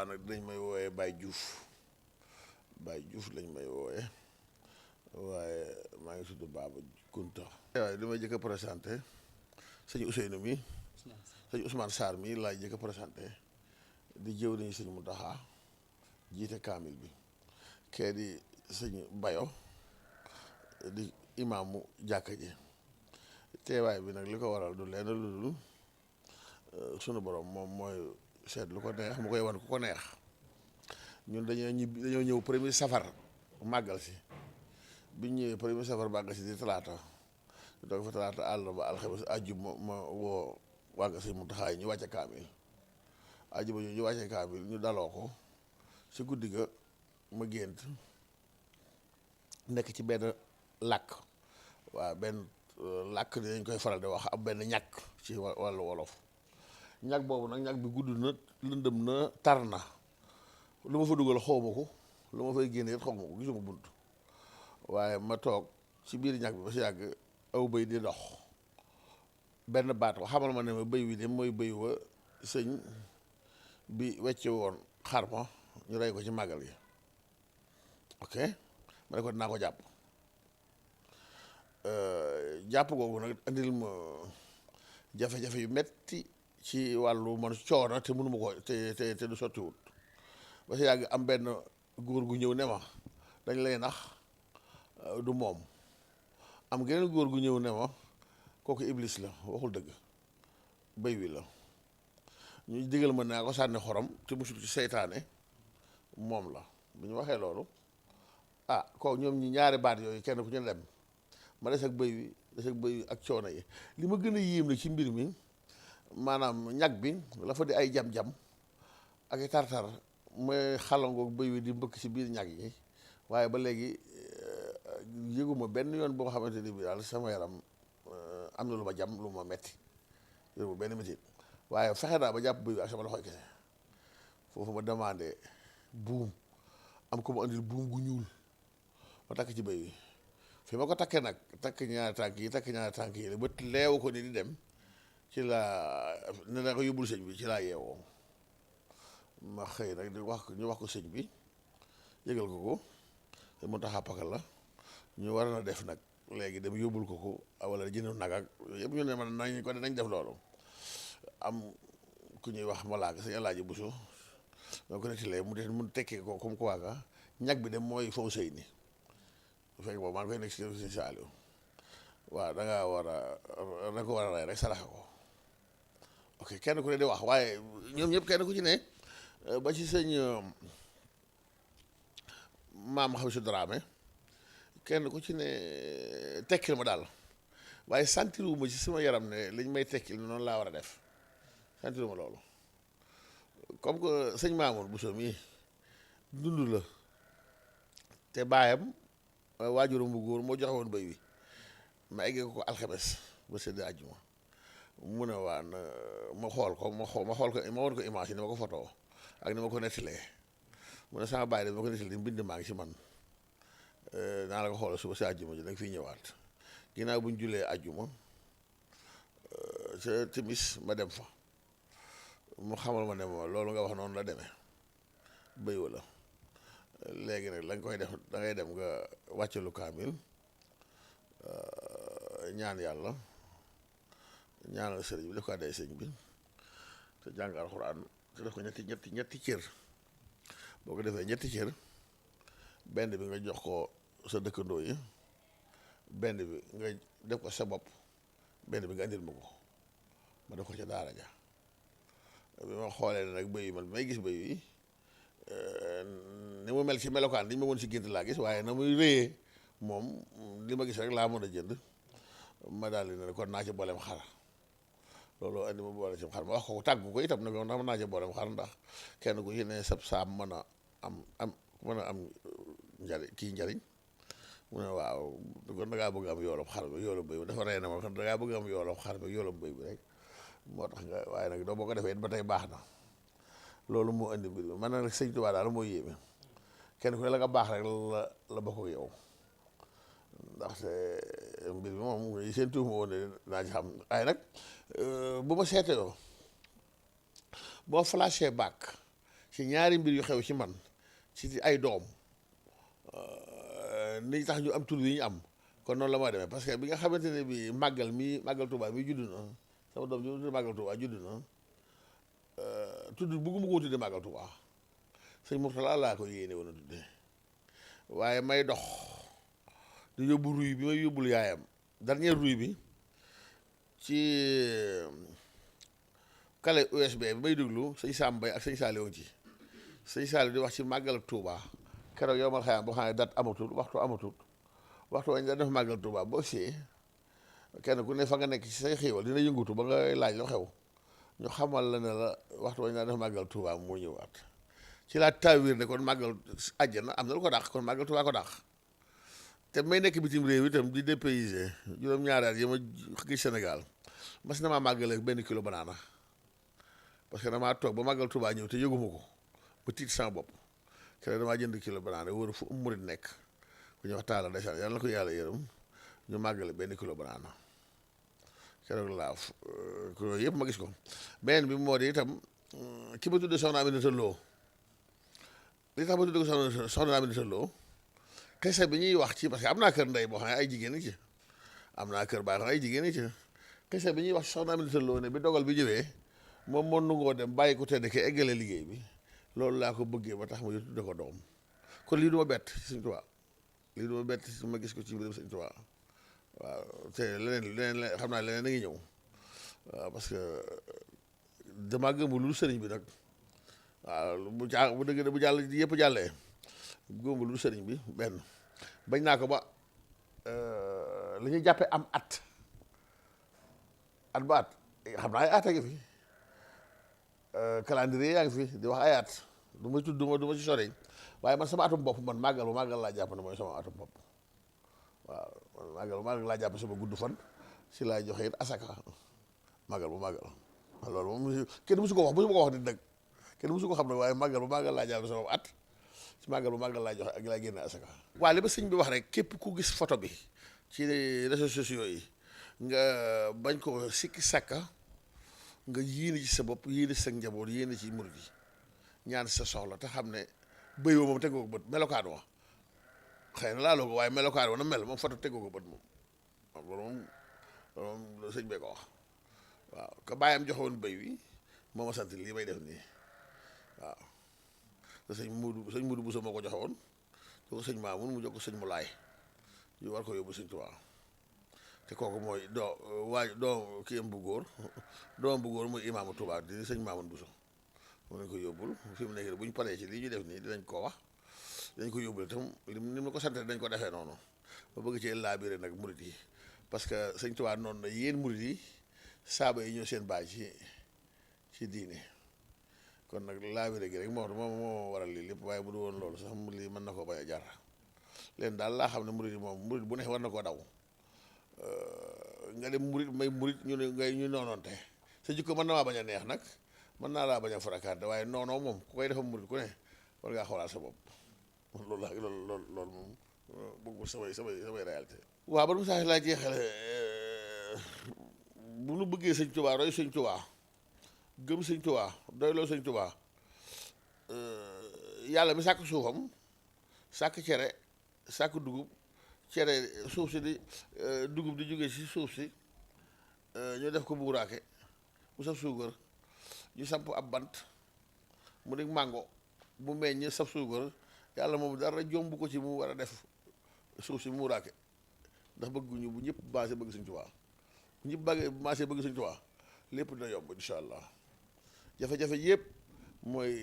boobaa nag dañ may wooyee Baye Diouf lañ may wooyee waaye maa ngi tudd Baba Kunta. waaye li may jëkk a présenté sëñ Ousseynou mi sëñ Ousmane Sarr mi laay jëkk a présenté di jëw nañu sëñ Mountakha jiite kaamil bi kee di sëñ Bayo di imaamu jàkka ji teewaay bi nag li ko waral du leen lu dul sunu borom moom mooy seet lu ko neex mu koy wan ku ko neex ñun dañoo ñëw premier safar màggal si biñ ñëwee premier safar màggal si di talaata doog fa talaata àll ba alxames àjjuma ma woo wàgga si mu taxaay ñu wàcce kaamil àjjuma ñu wàcce kaamil ñu daloo ko si guddi ga ma gént nekk ci benn làkk waaw benn làkk dañ koy faral di wax am benn ñàkk ci wàllu wolof ñàkk boobu nag ñàkk bi gudd na lëndëm na tar na lu ma fa dugal xawma ko lu ma fay génne xawma ko gisuma bunt waaye ma toog ci biir ñàkk bi ba si yàgg aw bëy di dox benn baat ko xamal ma ne ma bëy wi de mooy bëy wa sëñ bi wecce woon xar ma ñu rey ko ci màggal gi ok ma ne ko dinaa ko jàpp jàpp googu nag andil ma jafe-jafe yu metti ci wàllu man coono te mënuma ko te du sottiwut ba si yàgg am benn góor gu ñëw ne ma dañ lay nax du moom am geneen góor gu ñëw ne ma kooku iblis la waxul dëgg béy wi la ñu digal ma naa ko sànni xorom te musul ci seytaane moom la bu ñu waxee loolu ko ñoom ñi ñaari baat yooyu kenn ku ñu dem ma des ak béy wi ak coono yi li ma gën a yéem na ci mbir mi maanaam ñag bi la fa di ay jam-jam ak i tartar mooy xalangoog béy wi di mbëkk ci biir ñag yi waaye ba léegi yëguma benn yoon boo xamante ni bi daal sama yaram am na lu ma jam lu ma metti yëguma benn métit waaye fexe naa ba jàpp béy wi ak sama loxoy kese foofu ma demandé buum am ko ma andil buum gu ñuul ma takk ci béy wi fi ma ko takkee nag takk ñaari tànk yi la bët leewu ko ni di dem ci laa ne na ko yóbbul sëñ bi ci laa yeewoo ma xëy nag ñu wax ko sëñ bi yëgal ko te mu tax a pakal la ñu war na def nag léegi dem yóbbul ko wala jënd nag ak yëpp ñu ne man nañ def loolu am ku ñuy wax malaaka sëñ Alaaji Buso moo ko nettalee mu tekkee ko comme quoi que ñag bi dem mooy foofu sëy ni bu fekk boobu maa ngi koy nekk si sëñ Saaliw waaw da nga ko war a rey rek saraxe ko ok kenn ku ne di wax waaye ñoom ñëpp kenn ku ci ne ba ci sëñ maam xam si Dramé kenn ku ci ne tekkil ma daal waaye sentiruma ci sama yaram ne liñ may tekkil noonu laa war a def sentiruma loolu comme que sëñ Mamour Bousso mii dund la te baayam waajuram bu góor moo joxe woon béy wi ma eggee ko alxames ba sedd àjjuma mu ne waa ma xool ko ma woon ko image yi ni ma ko photo ak ni ma ko nettalee mu ne sama baay de ma ko nettalee mbind maa ngi ci man naa la ko xoolal suba si àjjuma ji da nga fiy ñëwaat ginnaaw bu ñu julee àjjuma ca timis ma dem fa mu xamal ma ne ma loolu nga wax noonu la demee béy wala léegi nag la nga koy def da ngay dem nga wàccalu kaamil ñaan yàlla ñaanal sëriñ bi def ko àddee sëriñ bi te jàng alxuraan te def ko ñetti cër boo ko defee ñetti cër benn bi nga jox ko sa dëkkandoo yi benn bi nga def ko sa bopp benn bi nga andil ma ko ma def ko ca daara ja bi ma xoolee ne nag bëy yi man bi may gis bëy yi ni mu mel ci melokaan li ma woon si gént laa gis waaye na muy réyee moom li ma gis rek laa mën a jënd ma daal di ne kon naa ci booleem xar loolu andi ma boole ci xar ma wax ko tàggu ko itam nag ndax mën naa ci booleem xar ndax kenn ku ci ne sab saam mën a am njariñ mu ne waaw kon da ngaa bëgg am yoolab xar bi yoolab bëy bi dafa rey na ma kon da ngaa bëgg am yoolab xar bi yoolab bëy bi rek moo tax nga waaye nag doo boo ko defee it ba tey baax na loolu moo indi mbir mi man nag sëñ Tuubaa daal moo yéeme kenn ku ne la nga baax rek la bokk ak yow ndaxte mbir mi moom seen tuuma woon ne naa ci xam waaye nag bu ma seetee boo flashé back ci ñaari mbir yu xew ci man ci ay doom ni tax ñu am tur yi ñu am kon noonu la ma demee parce que bi nga xamante ne bi màggal Tuubaa mi judd na sama doom ñu tudd màggal Tuubaa judd na tudd bëgguma ko tudde màggal Tuubaa sëñ Murtala laa ko yéene woon a tudde waaye may dox di yóbbu ruy bi may yóbbul yaayam dernier ruy bi ci clé USB bi may déglu sëñ Sam Mbaye ak sëñ Saliou ci sëñ Saliou di wax ci màggal Tuubaa keroog yow mal xayaam boo xam ne date amatul waxtu wañ da def màggal Tuubaa boo see kenn ku ne fa nga nekk ci say xéewal dina yëngutu ba nga laaj lu xew ñu xamal la ne la waxtu wañ daa def màggal Tuubaa moo ñëwaat ci laa taawir ne kon màggal àjjana am na lu ko dàq kon màggal Tuubaa ko dàq te may nekk bitim réew itam di dépaysé juróom-ñaari at yi ma gis Sénégal mas na maa màggale benn kilo banaana parce que damaa toog ba màggal Tuubaa ñëw te yëguma ko ba tiit sama bopp keroog damaa jënd kilo banaana wër fu murit nekk ku ñu wax taala ndeysaan yàlla na ko yàlla yërëm ñu màggale benn kilo banaana keroog laa kilo yëpp ma gis ko beneen bi moo di itam ki ma tudde soxna Aminata Lo li tax ma tudde ko soxna Aminata Lo xese bi ñuy wax ci parce que am naa kër ndey boo xam ne ay jigéen ci am naa kër baa xam ne ay jigéen ci xese bi ñuy wax ci soxna Aminata Lo ne bi dogal bi ñëwee moom moo nungoo dem bàyyi ko tedd ke eggale liggéey bi loolu laa ko bëggee ba tax ma tudde ko doom kon lii du ma bett ci Sëñ Tuubaa lii du ma bett ci ma gis ko ci mbirum Sëñ Tuubaa waaw te leneen xam naa leneen a ngi ñëw waaw parce que damaa gëmul lu sëriñ bi nag waaw bu dëgg bu jàll yëpp jàllee gëmul lu sëriñ bi benn bañ naa ko ba li ñuy jàppe am at ba at xam naa ay at a ngi fi calendrier yaa ngi fi di wax ay at du ma tudd du ma ci sori waaye man sama atum bopp man màggal laa jàpp ne mooy sama atum bopp waaw màggal laa jàpp sama gudd fan si laay joxe it asaka màggal loolu moom kenn musu ko wax di dëgg kenn musu ko xam ne waaye màggal laa jàpp sama at si màggal laa joxe ak laa génne asaka waaye li ba sëñ bi wax rek képp ku gis photo bi ci réseaux sociaux yi nga bañ ko sikki sàkka nga yéene ci sa bopp yéene ci sa njaboot yéene ci murid yi ñaan sa soxla te xam ne bëy wa moom tegoo ko bët melokaan wa xëy na laaloo ko waaye melokaan wa na mel moom foto tegoo ko bët moom loolu moom sëñ bee ko wax waaw ka bàyyam joxewoon bëy wi moo ma sant lii may def nii waaw te sëñ Mudu Buso moo ko joxewoon jox ko sëñ Maamun mu jox ko sëñ mu laay yu war ko yóbbu sëñ Tuubaa te kooku mooy doo kiyam bu góor doom bu góor mooy imaamu Tuubaa di sëñ Maamun Buso moom lañ ko yóbbul fi mu nekk bu ñu paree ci lii ñu def nii dinañ ko wax dañ ko yóbbul itam ni ma ko sante dañ ko defee noonu ba bëgg ci laabiré nag murit yi parce que sëñ Tuubaa noonu na yéen murit yi saaba yi ñoo seen baay ci diine kon nag laabiré gi rek moo waral lii lépp waaye bu du woon loolu sax lii mën na koo bañ a jar leen daal laa xam ne murit yi moom murit bu ne war na koo daw nga dem murit may murit ñu noonoonte sa jikko mën na maa bañ a neex nag mën naa laa bañ a farakaat waaye noonoo moom ku koy defa murit ku ne war ngaa xoolaat sa bopp loolu moom bëggul samay réalité waaw ba message laa jeexale bu nu bëggee sëñ Tuubaa roy sëñ Tuubaa gëm sëñ Tuubaa doyloo sëñ Tuubaa yàlla mi sàkk suufam sàkk cere sàkk dugub cere suuf si di dugub di jóge si suuf si ñu def ko buuraake mu saf suukar ñu samp ab bant mu di màngo bu meññ saf suukar yàlla moom dara jomb ko ci mu war a def suuf si muuraake ndax bëgguñu bu ñëpp baase bëgg Sëñ Tuubaa bu ñëpp baase bëgg Sëñ Tuubaa lépp dina yomb incha allah jafe-jafe yëpp mooy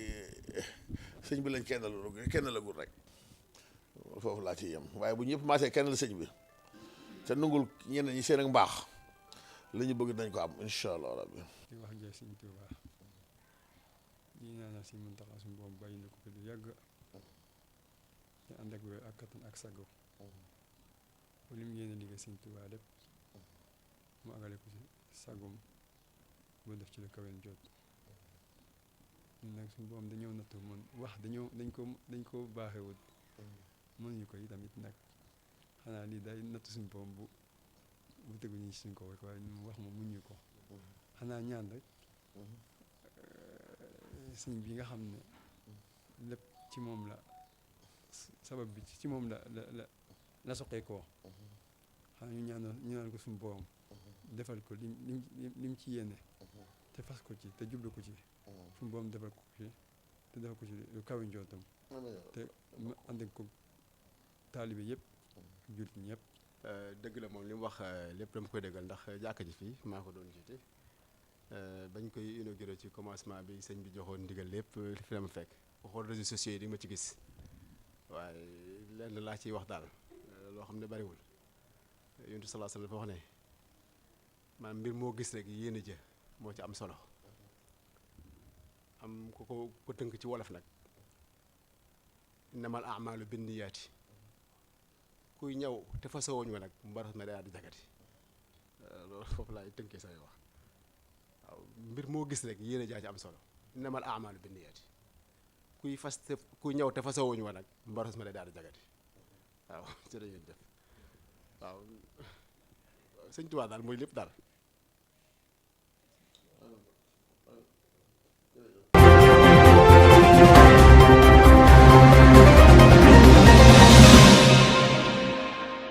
sëñ bi lañ kenn la gul rek foofu laa ciy yem waaye bu ñëpp maasee kenn la sëñ bi te nungul ñeneen ñi seen ak mbaax la ñu bëgg nañ ko am incha allah rabbi di wax jee Sëñ Tuubaa ñi ñaanal Sëñ Muntaxa suñu boobu bàyyi na ko fi lu yàgg te ànd ak wér ak kattan ak sago bu lim yéene liggéey Sëñ Tuubaa lépp mu agale ko ci sagum bu def ci la kawen jot ñun nag suñu boom dañoo nattu mën wax dañ ko baaxewut mënuñu ko itamit nag xanaa lii day nattu suñu boom bu teguñu suñ ko rek waaye ñu wax moom muñu ko xanaa ñaan rek sëñ bi nga xam ne lépp ci moom la sabab bi ci moom la soqeekoo xanaa ñu ñaanal ko suñu borom defal ko lim ci yéene te fas ko ci te jublu ko ci suñu borom defal ko ci te defal ko ci lu kawe njootam te mu ànd ko taalibe yëpp ak jullit ñëpp. dëgg la moom li mu wax lépp dama koy dëggal ndax jàkka ji fii maa ko doon jiite bañ koy inauguré ci commencement bi sëñ bi joxoon ndigal lépp fi la ma fekk waxoon réseaux sociaux yi di ma ci gis waaye lenn laa ciy wax daal loo xam ne bariwul yonent sallallahu alayhi wasallam dafa wax ne maanaam mbir moo gis rek yéen a jë moo ci am solo am ko tënk ci wolof nag innamal a'maalu binniyaati kuy ñëw te fa sowuñ wa nag mbaras ma daal di jagati loolu foofu laay tënkee say wax waaw mbir moo gis rek yéen a jaa ci am solo innamal a'maalu binniyaati kuy ñëw te fa sowuñ wa nag mbaras ma daal di jagati waaw jërëjëf waaw sëñ Tuubaa daal mooy lépp daal